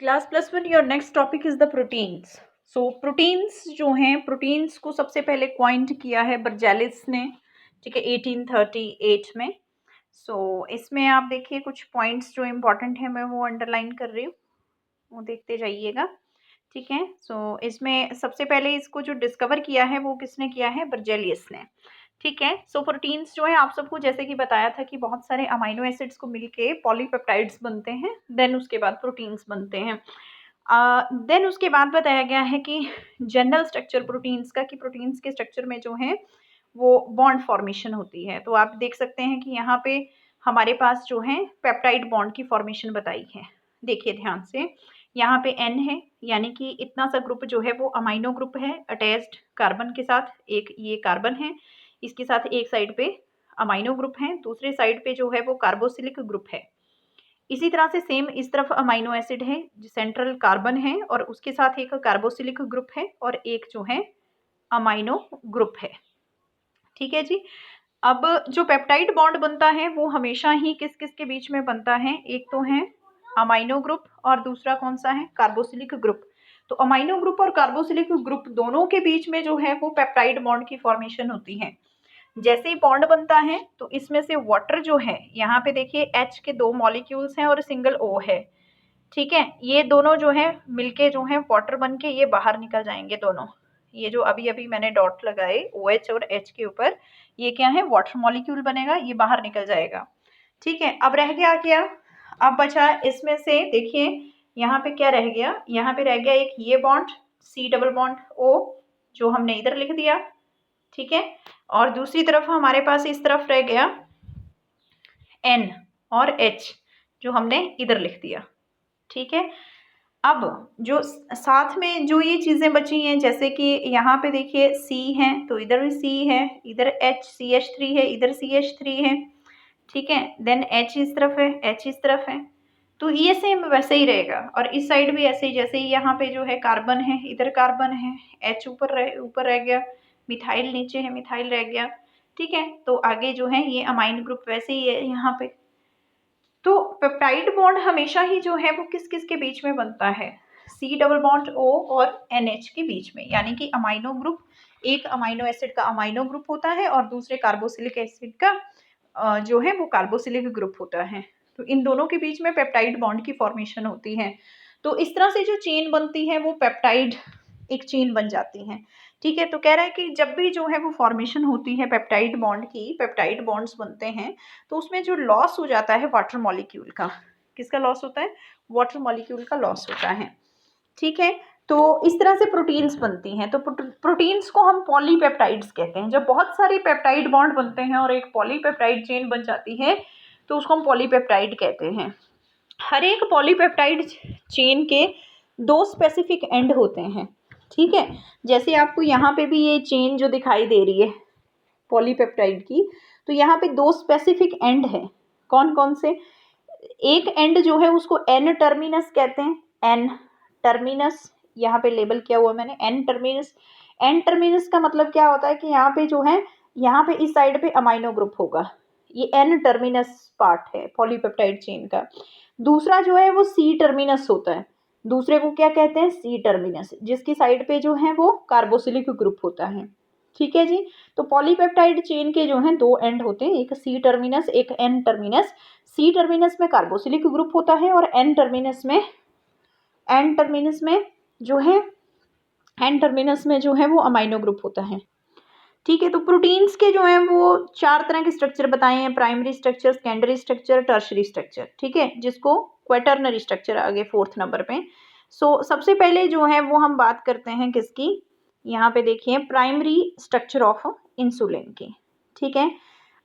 Class +1 your next topic is the proteins. So proteins जो हैं, proteins को सबसे पहले क्वाइंट किया है बर्जेलिस ने, ठीक है, 1838 में। इसमें आप देखिए कुछ पॉइंट्स जो इम्पोर्टेंट है मैं वो अंडरलाइन कर रही हूँ, वो देखते जाइएगा, ठीक है। इसमें सबसे पहले इसको जो डिस्कवर किया है वो किसने किया है, बर्जेलियस ने, ठीक है। प्रोटीन्स जो है आप सबको जैसे कि बताया था कि बहुत सारे अमाइनो एसिड्स को मिलके पॉलीपेप्टाइड्स बनते हैं, देन उसके बाद प्रोटीन्स बनते हैं। देन उसके बाद बताया गया है कि जनरल स्ट्रक्चर प्रोटीन्स का, कि प्रोटीन्स के स्ट्रक्चर में जो है वो बॉन्ड फॉर्मेशन होती है। तो आप देख सकते हैं कि यहाँ पे हमारे पास जो है पेप्टाइड बॉन्ड की फॉर्मेशन बताई है। देखिए ध्यान से, यहाँ पे N है, यानी कि इतना सा ग्रुप जो है वो अमाइनो ग्रुप है अटैच्ड कार्बन के साथ। एक ये कार्बन है, इसके साथ एक साइड पे अमाइनो ग्रुप है, दूसरे साइड पे जो है वो कार्बोसिलिक ग्रुप है। इसी तरह से सेम इस तरफ अमाइनो एसिड है, सेंट्रल कार्बन है और उसके साथ एक कार्बोसिलिक ग्रुप है और एक जो है अमाइनो ग्रुप है, ठीक है जी। अब जो पेप्टाइड बॉन्ड बनता है वो हमेशा ही किस किस के बीच में बनता है, एक तो है अमाइनो ग्रुप और दूसरा कौन सा है, कार्बोसिलिक ग्रुप। तो अमाइनो ग्रुप और कार्बोसिलिक ग्रुप दोनों के बीच में जो है वो पेप्टाइड बॉन्ड की फॉर्मेशन होती है। जैसे ही बॉन्ड बनता है तो इसमें से वाटर जो है, यहाँ पे देखिए H के 2 मॉलिक्यूल्स हैं और सिंगल O है, ठीक है। ये दोनों जो है मिलके जो है वाटर बन के ये बाहर निकल जाएंगे दोनों। ये जो अभी अभी मैंने डॉट लगाए OH और H के ऊपर, ये क्या है, वाटर मॉलिक्यूल बनेगा, ये बाहर निकल जाएगा, ठीक है। अब रह गया क्या, अब बचा इसमें से, देखिए यहाँ पे क्या रह गया, यहाँ पे रह गया एक ये bond C double bond O, जो हमने इधर लिख दिया, ठीक है। और दूसरी तरफ हमारे पास इस तरफ रह गया N और H, जो हमने इधर लिख दिया, ठीक है। अब जो साथ में जो ये चीज़ें बची हैं, जैसे कि यहाँ पे देखिए C है तो इधर भी C है, इधर CH3 है, इधर CH3 है, ठीक है। देन H इस तरफ है, H इस तरफ है, तो ये सेम वैसे ही रहेगा। और इस साइड भी ऐसे ही, जैसे ही यहाँ पे जो है कार्बन है, इधर कार्बन है, H ऊपर रह गया, मिथाइल नीचे है, मिथाइल रह गया, ठीक है। तो आगे जो है ये अमाइन ग्रुप वैसे ही है यहाँ पे। तो पेप्टाइड बॉन्ड हमेशा ही जो है वो किस किस के बीच में बनता है, C डबल बॉन्ड O और NH के बीच में, यानी कि अमाइनो ग्रुप, एक अमाइनो एसिड का अमाइनो ग्रुप होता है और दूसरे कार्बोसिलिक एसिड का जो है वो कार्बोसिलिक ग्रुप होता है। तो इन दोनों के बीच में पेप्टाइड बॉन्ड की फॉर्मेशन होती है। तो इस तरह से जो चेन बनती है वो पेप्टाइड एक चेन बन जाती है, ठीक है। तो कह रहा है कि जब भी जो है वो फॉर्मेशन होती है पेप्टाइड बॉन्ड की, पेप्टाइड बॉन्ड्स बनते हैं, तो उसमें जो लॉस हो जाता है वाटर मॉलिक्यूल का, किसका लॉस होता है, वाटर मॉलिक्यूल का लॉस होता है, ठीक है। तो इस तरह से प्रोटीन्स बनती हैं। तो प्रोटीन्स को हम पॉलीपेप्टाइड्स कहते हैं। जब बहुत सारे पेप्टाइड बॉन्ड बनते हैं और एक पॉलीपेप्टाइड चेन बन जाती है तो उसको हम पॉलीपेप्टाइड कहते हैं। हर एक पॉलीपेप्टाइड चेन के 2 स्पेसिफिक एंड होते हैं, ठीक है। जैसे आपको यहाँ पे भी ये चेन जो दिखाई दे रही है पॉलीपेप्टाइड की, तो यहाँ पे 2 स्पेसिफिक एंड है। कौन कौन से, एक एंड जो है उसको एन टर्मिनस कहते हैं, एन टर्मिनस यहाँ पे लेबल किया हुआ मैंने, एन टर्मिनस। एन टर्मिनस का मतलब क्या होता है कि यहाँ पे जो है, यहाँ पे इस साइड पे अमाइनो ग्रुप होगा, ये एन टर्मिनस पार्ट है पॉलीपेप्टाइड चेन का। दूसरा जो है वो सी टर्मिनस होता है, दूसरे को क्या कहते हैं, सी टर्मिनस, जिसकी साइड पे जो है वो कार्बोसिलिक ग्रुप होता है, ठीक है जी। तो पॉलीपेप्टाइड चेन के जो हैं 2 एंड होते हैं, एक सी टर्मिनस एक एन टर्मिनस। सी टर्मिनस में कार्बोसिलिक ग्रुप होता है और एन टर्मिनस में जो है वो अमाइनो ग्रुप होता है, ठीक है। तो प्रोटीन्स के जो हैं वो 4 तरह के स्ट्रक्चर बताए हैं, primary structure, secondary structure, tertiary structure, ठीक है, जिसको क्वाटर्नरी स्ट्रक्चर आगे 4th नंबर पे। सबसे पहले जो है वो हम बात करते हैं किसकी, यहाँ पे देखिए प्राइमरी स्ट्रक्चर ऑफ इंसुलिन की, ठीक है।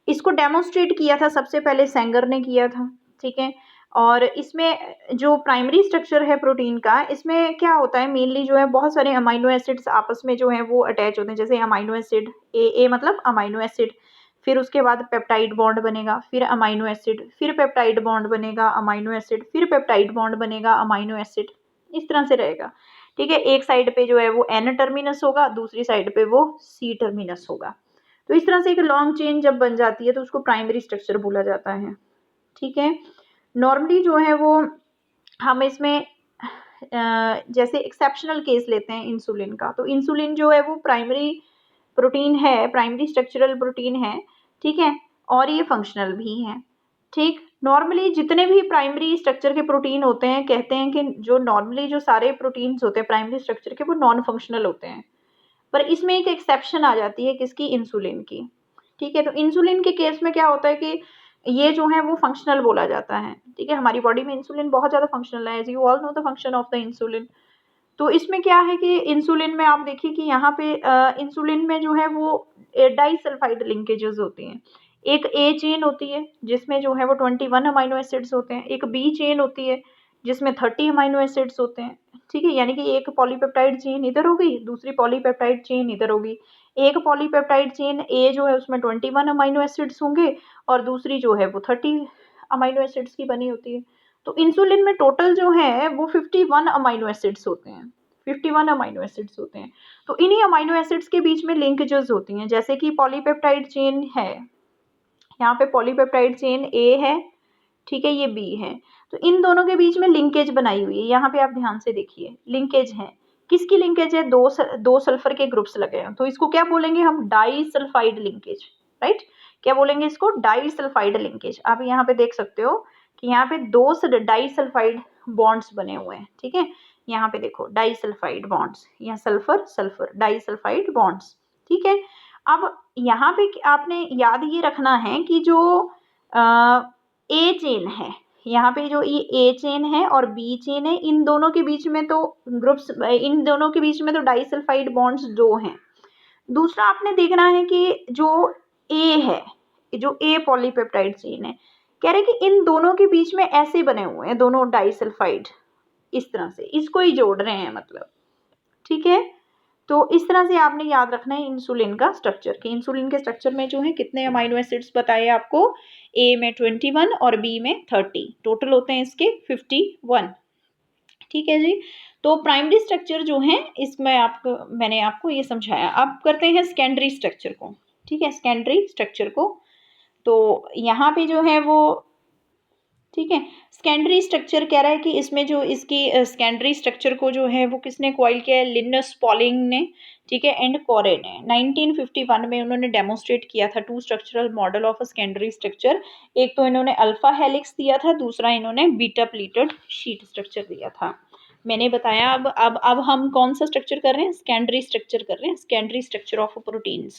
इसको डेमोन्स्ट्रेट किया था सबसे पहले सेंगर ने किया था, ठीक है। और इसमें जो प्राइमरी स्ट्रक्चर है प्रोटीन का, इसमें क्या होता है, मेनली जो है बहुत सारे अमाइनो एसिड्स आपस में जो है वो अटैच होते हैं। जैसे अमाइनो एसिड ए मतलब अमाइनो एसिड, फिर उसके बाद पेप्टाइड बॉन्ड बनेगा, फिर अमाइनो एसिड, फिर पेप्टाइड बॉन्ड बनेगा, अमाइनो एसिड, फिर पेप्टाइड बॉन्ड बनेगा, अमाइनो एसिड, इस तरह से रहेगा, ठीक है। एक साइड पे जो है वो एन टर्मिनस होगा, दूसरी साइड पे वो सी टर्मिनस होगा। तो इस तरह से एक लॉन्ग चेन जब बन जाती है तो उसको प्राइमरी स्ट्रक्चर बोला जाता है, ठीक है। नॉर्मली जो है वो हम इसमें जैसे एक्सेप्शनल केस लेते हैं इंसुलिन का, तो इंसुलिन जो है वो प्राइमरी प्रोटीन है, प्राइमरी स्ट्रक्चरल प्रोटीन है, ठीक है, और ये फंक्शनल भी है। ठीक, नॉर्मली जितने भी प्राइमरी स्ट्रक्चर के प्रोटीन होते हैं, कहते हैं कि जो नॉर्मली जो सारे प्रोटीन्स होते हैं प्राइमरी स्ट्रक्चर के, वो नॉन फंक्शनल होते हैं, पर इसमें एक एक्सेप्शन आ जाती है किसकी, इंसुलिन की। ठीक है, तो इंसुलिन के केस में क्या होता है कि ये जो है वो फंक्शनल बोला जाता है। ठीक है, हमारी बॉडी में इंसुलिन बहुत ज़्यादा फंक्शनल है, as you all know the function of the insulin. तो इसमें क्या है कि इंसुलिन में आप देखिए कि यहाँ पे इंसुलिन में जो है वो डाइसल्फाइड लिंकेजेस होती हैं। एक ए चेन होती है जिसमें जो है वो 21 अमाइनो एसिड्स होते हैं, एक बी चेन होती है जिसमें 30 अमाइनो एसिड्स होते हैं। ठीक है, यानी कि एक पॉलीपेप्टाइड चेन इधर हो गई, दूसरी पॉलीपेप्टाइड चेन इधर होगी। एक पॉलीपेप्टाइड चेन ए जो है उसमें 21 अमाइनो एसिड्स होंगे और दूसरी जो है वो 30 अमाइनो एसिड्स की बनी होती है। तो इंसुलिन में टोटल जो है वो 51 अमाइनो एसिड्स होते हैं, 51 अमाइनो एसिड्स होते हैं। तो इन्हीं अमाइनो एसिड्स के बीच में लिंकेजेस होती हैं, जैसे कि पॉलीपेप्टाइड चेन है, यहाँ पे पॉलीपेप्टाइड चेन ए है, ठीक है, ये बी है, तो इन दोनों के बीच में लिंकेज बनाई हुई है। यहाँ पे आप ध्यान से देखिए, लिंकेज है, किसकी लिंकेज है, दो सल्फर के ग्रुप्स लगे हैं, तो इसको क्या बोलेंगे हम, डाइसल्फाइड लिंकेज, राइट। क्या बोलेंगे इसको, डाइसल्फाइड लिंकेज। आप यहाँ पे देख सकते हो कि यहाँ पे दो डाइसल्फाइड बॉन्ड्स बने हुए हैं। ठीक है, यहाँ पे देखो डाइसल्फाइड बॉन्ड्स, यहाँ सल्फर सल्फर, डाइसल्फाइड बॉन्ड्स। ठीक है, अब यहाँ पे आपने याद ये रखना है कि जो ए चेन है, यहाँ पे जो ये ए चेन है और बी चेन है, इन दोनों के बीच में तो ग्रुप्स, इन दोनों के बीच में तो डाइसल्फाइड बॉन्ड्स दो हैं। दूसरा आपने देखना है कि जो ए है, जो ए पॉलीपेप्टाइड चेन है, कह रहे कि इन दोनों के बीच में ऐसे बने हुए हैं दोनों डाइसल्फाइड, इस तरह से इसको ही जोड़ रहे हैं मतलब। ठीक है, तो इस तरह से आपने याद रखना है इंसुलिन का स्ट्रक्चर, कि इंसुलिन के स्ट्रक्चर में जो है कितने अमाइनो एसिड्स बताए आपको, ए में 21 और बी में 30, टोटल होते हैं इसके 51। ठीक है जी, तो प्राइमरी स्ट्रक्चर जो है इसमें आपको, मैंने आपको ये समझाया। अब करते हैं सेकेंडरी स्ट्रक्चर को। ठीक है, सेकेंडरी स्ट्रक्चर को, तो यहाँ पे जो है वो, ठीक है, सेकेंडरी स्ट्रक्चर कह रहा है कि इसमें जो इसकी सेकेंडरी स्ट्रक्चर को जो है वो किसने कॉइल किया है, लिनस पॉलिंग ने, ठीक है, एंड कोरे ने 1951 में उन्होंने डेमोन्स्ट्रेट किया था two structural model of a secondary structure. एक तो इन्होंने अल्फा हेलिक्स दिया था, दूसरा इन्होंने बीटा प्लीटेड शीट स्ट्रक्चर दिया था। मैंने बताया अब हम कौन सा स्ट्रक्चर कर रहे हैं, सेकेंडरी स्ट्रक्चर कर रहे हैं, secondary structure of proteins.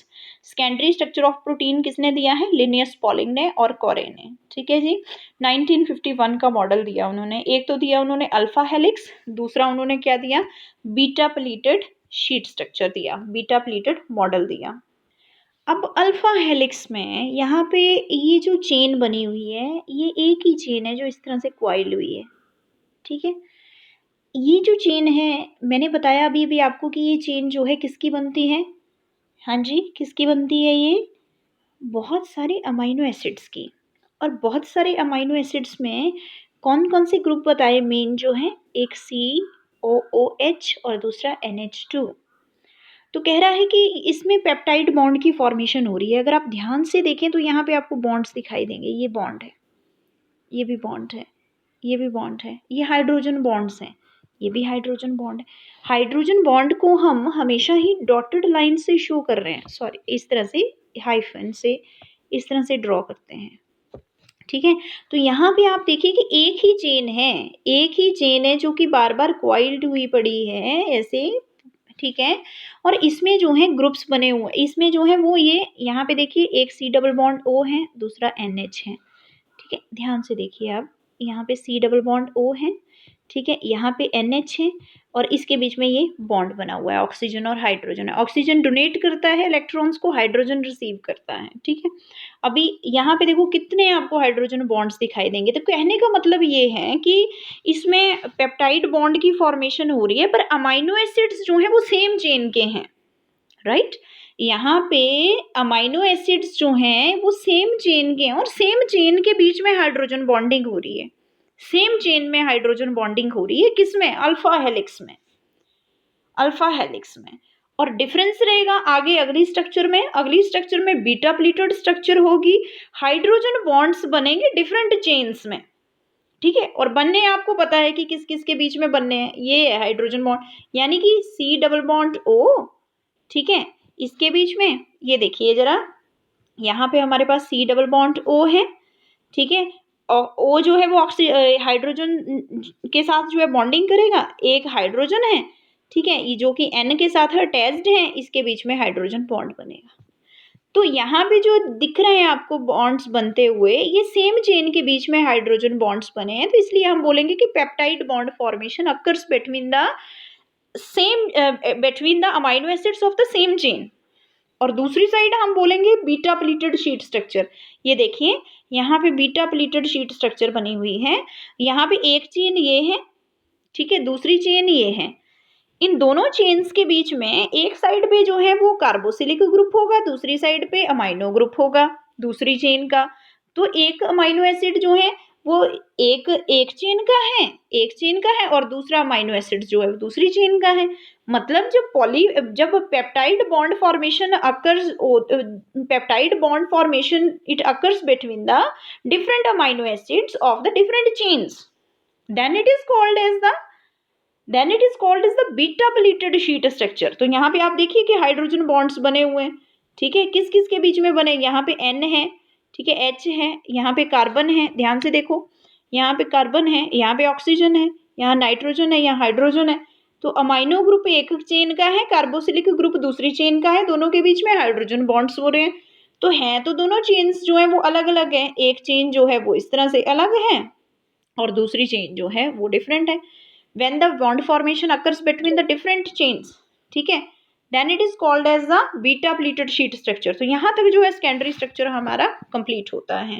Secondary structure of protein किसने दिया है, लिनियस पॉलिंग ने और कोरे ने। ठीक है जी, 1951 का मॉडल दिया उन्होंने। एक तो दिया उन्होंने अल्फा हेलिक्स, दूसरा उन्होंने क्या दिया, बीटा प्लीटेड शीट स्ट्रक्चर दिया, बीटा प्लीटेड मॉडल दिया। अब अल्फा हेलिक्स में यहाँ पे ये जो चेन बनी हुई है, ये एक ही चेन है जो इस तरह से क्वाइल हुई है। ठीक है, ये जो चेन है, मैंने बताया अभी भी आपको कि ये चेन जो है किसकी बनती है, हाँ जी, किसकी बनती है, ये बहुत सारे अमाइनो एसिड्स की। और बहुत सारे अमाइनो एसिड्स में कौन कौन से ग्रुप बताए मेन जो है, एक COOH और दूसरा NH2। तो कह रहा है कि इसमें पेप्टाइड बॉन्ड की फॉर्मेशन हो रही है। अगर आप ध्यान से देखें तो यहाँ पे आपको बॉन्ड्स दिखाई देंगे, ये बॉन्ड है, ये भी बॉन्ड है, ये भी बॉन्ड है, ये हाइड्रोजन बॉन्ड्स हैं, ये भी हाइड्रोजन बॉन्ड है। हाइड्रोजन बॉन्ड को हम हमेशा ही डॉटेड लाइन से शो कर रहे हैं, सॉरी इस तरह से हाइफन से इस तरह से ड्रॉ करते हैं। ठीक है, तो यहाँ पे आप देखिए कि एक ही चेन है, एक ही चेन है जो कि बार बार क्वाइल्ड हुई पड़ी है ऐसे। ठीक है, और इसमें जो है ग्रुप्स बने हुए, इसमें जो है वो ये यहाँ पे देखिए एक C डबल बॉन्ड O है, दूसरा NH है। ठीक है, ध्यान से देखिए आप, यहाँ पे C डबल बॉन्ड O है, ठीक है, यहाँ पे NH है और इसके बीच में ये बॉन्ड बना हुआ है, ऑक्सीजन और हाइड्रोजन है। ऑक्सीजन डोनेट करता है इलेक्ट्रॉन्स को, हाइड्रोजन रिसीव करता है। ठीक है, अभी यहाँ पे देखो कितने आपको हाइड्रोजन बॉन्ड्स दिखाई देंगे। तो कहने का मतलब ये है कि इसमें पेप्टाइड बॉन्ड की फॉर्मेशन हो रही है, पर अमाइनो एसिड्स जो है वो सेम चेन के हैं, राइट। यहाँ पे अमाइनो एसिड्स जो हैं वो सेम चेन के हैं और सेम चेन के बीच में हाइड्रोजन बॉन्डिंग हो रही है, सेम चेन में हाइड्रोजन बॉन्डिंग हो रही है, किसमें, अल्फा हेलिक्स में, अल्फा हेलिक्स में। और डिफरेंस रहेगा आगे अगली स्ट्रक्चर में, अगली स्ट्रक्चर में बीटा प्लीटेड स्ट्रक्चर होगी, हाइड्रोजन बॉन्ड्स बनेंगे डिफरेंट चेन्स में। ठीक है। और बनने आपको पता है कि किस किस के बीच में बनने हैं, ये है हाइड्रोजन बॉन्ड, यानी कि C डबल बॉन्ड O, ठीक है, इसके बीच में ये देखिए जरा, यहाँ पे हमारे पास C डबल बॉन्ड O है, ठीक है, और O जो है वो हाइड्रोजन के साथ जो है बॉन्डिंग करेगा, एक हाइड्रोजन है, ठीक है, ये जो कि N के साथ अटैच्ड है, इसके बीच में हाइड्रोजन बॉन्ड बनेगा। तो यहाँ पे जो दिख रहे हैं आपको बॉन्ड्स बनते हुए, ये सेम चेन के बीच में हाइड्रोजन बॉन्ड्स बने हैं, तो इसलिए हम बोलेंगे कि peptide bond formation occurs between the amino acids of the same chain. और दूसरी साइड हम बोलेंगे बीटा प्लीटेड शीट स्ट्रक्चर। ये देखिए यहाँ पे बीटा प्लीटेड शीट स्ट्रक्चर बनी हुई है, यहाँ पे एक चेन ये है, ठीक है, दूसरी चेन ये है, इन दोनों चेन्स के बीच में एक साइड पे जो है वो कार्बोसिलिक ग्रुप होगा, दूसरी साइड पे अमाइनो ग्रुप होगा दूसरी चेन का। तो एक अमाइनो एसिड जो है वो एक चेन का है और दूसरा अमाइनो एसिड जो है दूसरी चेन का है। मतलब जब peptide bond formation it occurs between the different amino acids of the different chains, then it is called as the beta pleated sheet structure. तो यहाँ पे आप देखिए कि हाइड्रोजन बॉन्ड्स बने हुए हैं, ठीक है, किस किस के बीच में बने, यहाँ पे N है, ठीक है, H है, यहाँ पे कार्बन है, ध्यान से देखो, यहाँ पे कार्बन है, यहाँ पे ऑक्सीजन है, यहाँ नाइट्रोजन है, यहाँ हाइड्रोजन है। तो अमाइनो ग्रुप एक चेन का है, कार्बोसिलिक ग्रुप दूसरी चेन का है, दोनों के बीच में हाइड्रोजन बॉन्ड्स हो रहे हैं। तो हैं तो दोनों चेन्स जो है वो अलग अलग है, एक चेन जो है वो इस तरह से अलग है और दूसरी चेन जो है वो डिफरेंट है। when the bond formation occurs between the different chains, ठीक है, then it is called as the beta pleated sheet structure। तो यहाँ तक जो है सेकेंडरी स्ट्रक्चर हमारा कंप्लीट होता है।